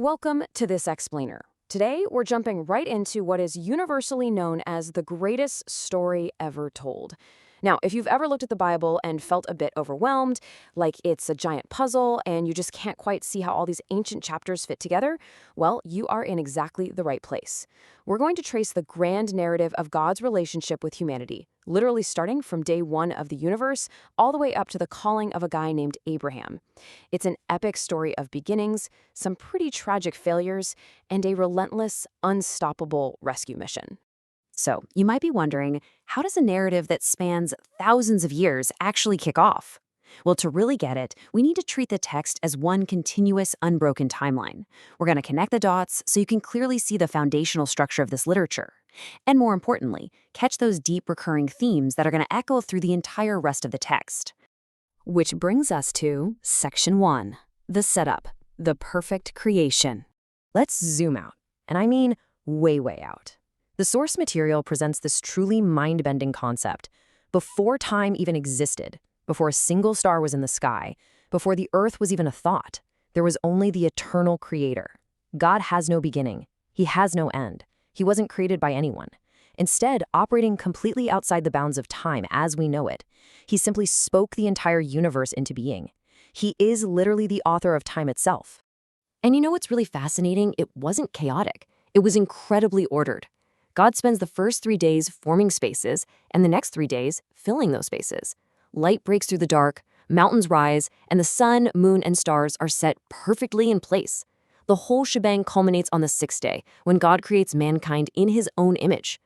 Welcome to This Explainer. Today, we're jumping right into what is universally known as the greatest story ever told. Now, if you've ever looked at the Bible and felt a bit overwhelmed, like it's a giant puzzle and you just can't quite see how all these ancient chapters fit together, well, you are in exactly the right place. We're going to trace the grand narrative of God's relationship with humanity, literally starting from day one of the universe all the way up to the calling of a guy named Abraham. It's an epic story of beginnings, some pretty tragic failures, and a relentless, unstoppable rescue mission. So, you might be wondering, how does a narrative that spans thousands of years actually kick off? Well, to really get it, we need to treat the text as one continuous, unbroken timeline. We're going to connect the dots so you can clearly see the foundational structure of this literature. And more importantly, catch those deep recurring themes that are going to echo through the entire rest of the text. Which brings us to Section 1, the setup, the perfect creation. Let's zoom out, and I mean way out. The source material presents this truly mind-bending concept. Before time even existed, before a single star was in the sky, before the earth was even a thought, there was only the eternal creator. God has no beginning. He has no end. He wasn't created by anyone. Instead, operating completely outside the bounds of time as we know it, he simply spoke the entire universe into being. He is literally the author of time itself. And you know what's really fascinating? It wasn't chaotic. It was incredibly ordered. God spends the first 3 days forming spaces and the next 3 days filling those spaces. Light breaks through the dark, mountains rise, and the sun, moon, and stars are set perfectly in place. The whole shebang culminates on the 6th day, when God creates mankind in his own image.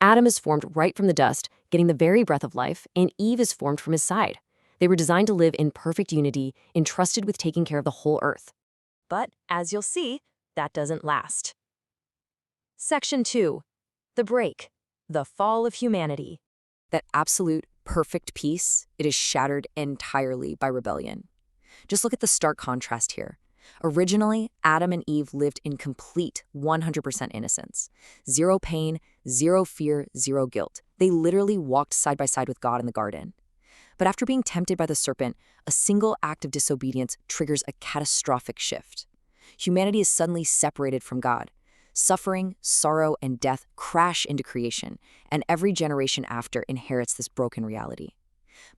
Adam is formed right from the dust, getting the very breath of life, and Eve is formed from his side. They were designed to live in perfect unity, entrusted with taking care of the whole earth. But, as you'll see, that doesn't last. Section 2. The break, the fall of humanity. That absolute, perfect peace, it is shattered entirely by rebellion. Just look at the stark contrast here. Originally, Adam and Eve lived in complete 100% innocence. Zero pain, zero fear, zero guilt. They literally walked side by side with God in the garden. But after being tempted by the serpent, a single act of disobedience triggers a catastrophic shift. Humanity is suddenly separated from God. Suffering, sorrow, and death crash into creation, and every generation after inherits this broken reality.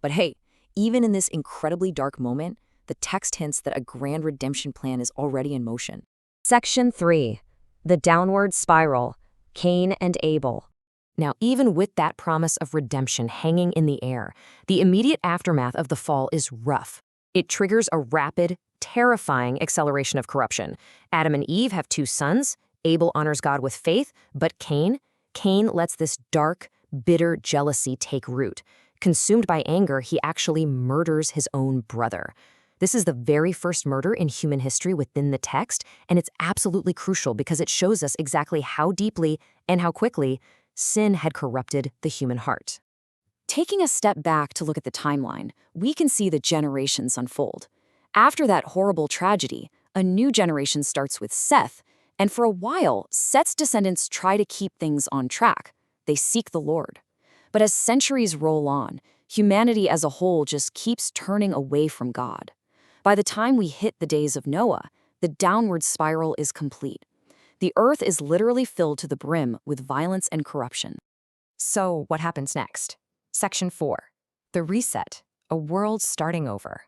But hey, even in this incredibly dark moment, the text hints that a grand redemption plan is already in motion. Section 3. The downward spiral, Cain and Abel. Now, even with that promise of redemption hanging in the air, the immediate aftermath of the fall is rough. It triggers a rapid, terrifying acceleration of corruption. Adam and Eve have 2 sons. Abel honors God with faith, but Cain lets this dark, bitter jealousy take root. Consumed by anger, he actually murders his own brother. This is the very first murder in human history within the text, and it's absolutely crucial because it shows us exactly how deeply and how quickly sin had corrupted the human heart. Taking a step back to look at the timeline, we can see the generations unfold. After that horrible tragedy, a new generation starts with Seth, and for a while, Seth's descendants try to keep things on track. They seek the Lord. But as centuries roll on, humanity as a whole just keeps turning away from God. By the time we hit the days of Noah, the downward spiral is complete. The earth is literally filled to the brim with violence and corruption. So what happens next? Section 4. The reset, a world starting over.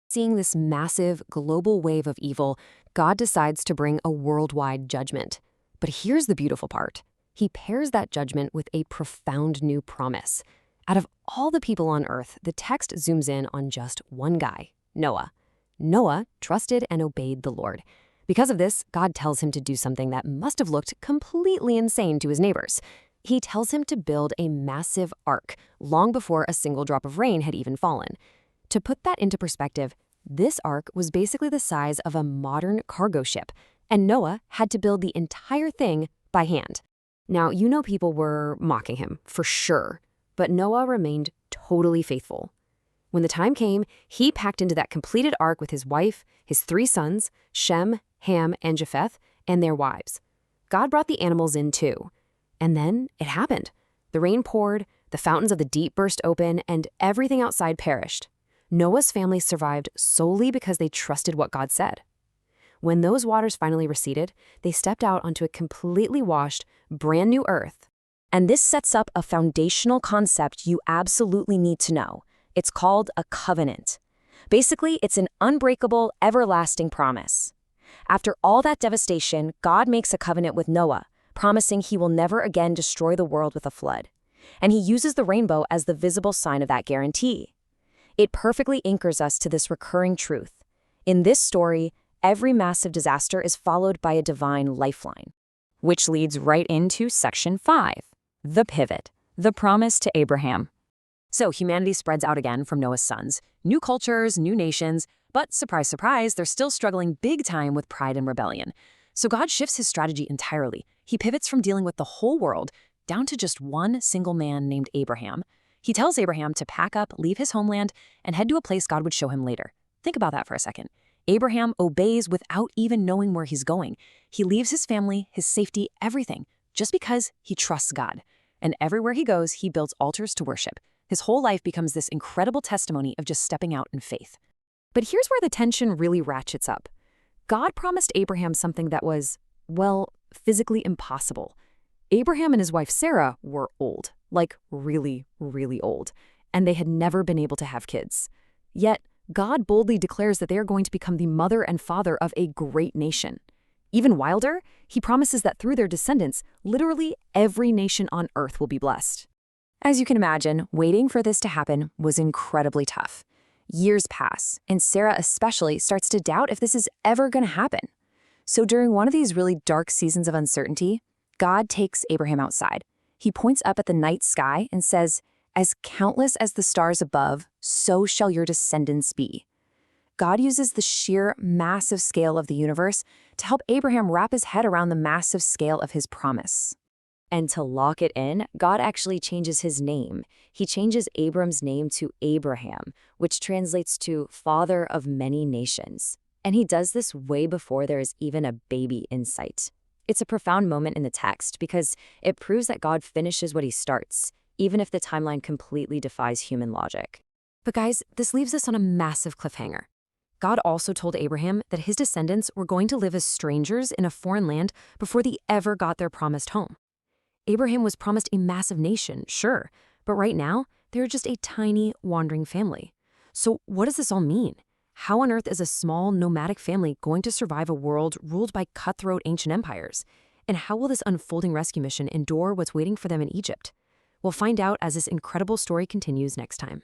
Seeing this massive global wave of evil, God decides to bring a worldwide judgment. But here's the beautiful part. He pairs that judgment with a profound new promise. Out of all the people on earth, the text zooms in on just one guy, Noah. Noah trusted and obeyed the Lord. Because of this, God tells him to do something that must have looked completely insane to his neighbors. He tells him to build a massive ark, long before a single drop of rain had even fallen. To put that into perspective, this ark was basically the size of a modern cargo ship, and Noah had to build the entire thing by hand. Now, you know people were mocking him, for sure, but Noah remained totally faithful. When the time came, he packed into that completed ark with his wife, his 3 sons, Shem, Ham, and Japheth, and their wives. God brought the animals in too. And then it happened. The rain poured, the fountains of the deep burst open, and everything outside perished. Noah's family survived solely because they trusted what God said. When those waters finally receded, they stepped out onto a completely washed, brand new earth. And this sets up a foundational concept you absolutely need to know. It's called a covenant. Basically, it's an unbreakable, everlasting promise. After all that devastation, God makes a covenant with Noah, promising he will never again destroy the world with a flood. And he uses the rainbow as the visible sign of that guarantee. It perfectly anchors us to this recurring truth. In this story, every massive disaster is followed by a divine lifeline. Which leads right into Section 5, the pivot, the promise to Abraham. So humanity spreads out again from Noah's sons. New cultures, new nations, but surprise, surprise, they're still struggling big time with pride and rebellion. So God shifts his strategy entirely. He pivots from dealing with the whole world down to just one single man named Abraham. He tells Abraham to pack up, leave his homeland, and head to a place God would show him later. Think about that for a second. Abraham obeys without even knowing where he's going. He leaves his family, his safety, everything, just because he trusts God. And everywhere he goes, he builds altars to worship. His whole life becomes this incredible testimony of just stepping out in faith. But here's where the tension really ratchets up. God promised Abraham something that was, well, physically impossible. Abraham and his wife Sarah were old, like really, really old, and they had never been able to have kids. Yet, God boldly declares that they are going to become the mother and father of a great nation. Even wilder, he promises that through their descendants, literally every nation on earth will be blessed. As you can imagine, waiting for this to happen was incredibly tough. Years pass, and Sarah especially starts to doubt if this is ever going to happen. So during one of these really dark seasons of uncertainty, God takes Abraham outside. He points up at the night sky and says, "As countless as the stars above, so shall your descendants be." God uses the sheer massive scale of the universe to help Abraham wrap his head around the massive scale of his promise. And to lock it in, God actually changes his name. He changes Abram's name to Abraham, which translates to father of many nations. And he does this way before there is even a baby in sight. It's a profound moment in the text because it proves that God finishes what he starts, even if the timeline completely defies human logic. But guys, this leaves us on a massive cliffhanger. God also told Abraham that his descendants were going to live as strangers in a foreign land before they ever got their promised home. Abraham was promised a massive nation, sure, but right now, they're just a tiny, wandering family. So what does this all mean? How on earth is a small, nomadic family going to survive a world ruled by cutthroat ancient empires? And how will this unfolding rescue mission endure what's waiting for them in Egypt? We'll find out as this incredible story continues next time.